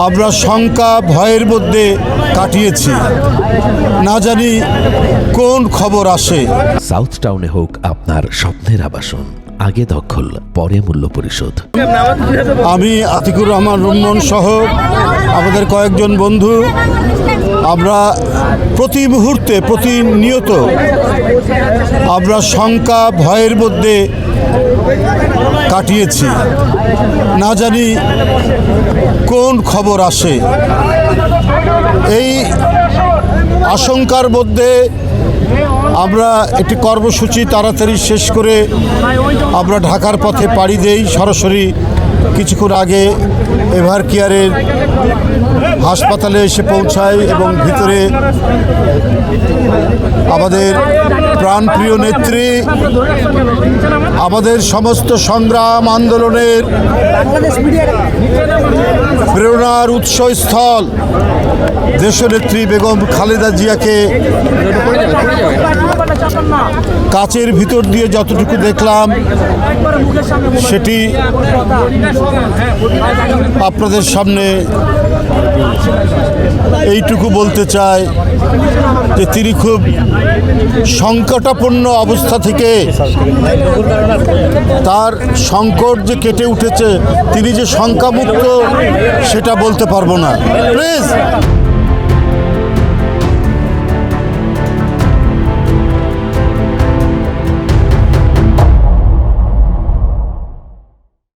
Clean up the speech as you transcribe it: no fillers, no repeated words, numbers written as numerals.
আমরা শঙ্কা ভয়ের মধ্যে কাটিয়েছি, না জানি কোন খবর আসে। সাউথ টাউনে হোক আপনার স্বপ্নের আবাসন, আগে দখল পরে মূল্য পরিশোধ। আমি আতিকুর রহমান রুম্মন সহ আমাদের কয়েকজন বন্ধু আমরা প্রতি মুহূর্তে প্রতিনিয়ত আমরা শঙ্কা ভয়ের মধ্যে কাটিয়েছি, না জানি কোন খবর আসে। এই আশঙ্কার মধ্যে আমরা একটি কর্মসূচি তাড়াতাড়ি শেষ করে আমরা ঢাকার পথে পাড়ি দেই। সরাসরি কিছুক্ষণ আগে এভার কেয়ারের হাসপাতালে এসে পৌঁছাই এবং ভিতরে আমাদের প্রাণপ্রিয় নেত্রী, আমাদের সমস্ত সংগ্রাম আন্দোলনের প্রেরণার উৎসস্থল দেশনেত্রী বেগম খালেদা জিয়াকে কাচের ভিতর দিয়ে যতটুকু দেখলাম সেটি আপনাদের সামনে এইটুকু বলতে চাই যে তিনি খুব সংকটাপন্ন অবস্থা থেকে তার সংকট যে কেটে উঠেছে, তিনি যে শঙ্কামুক্ত সেটা বলতে পারবো না। প্লিজ।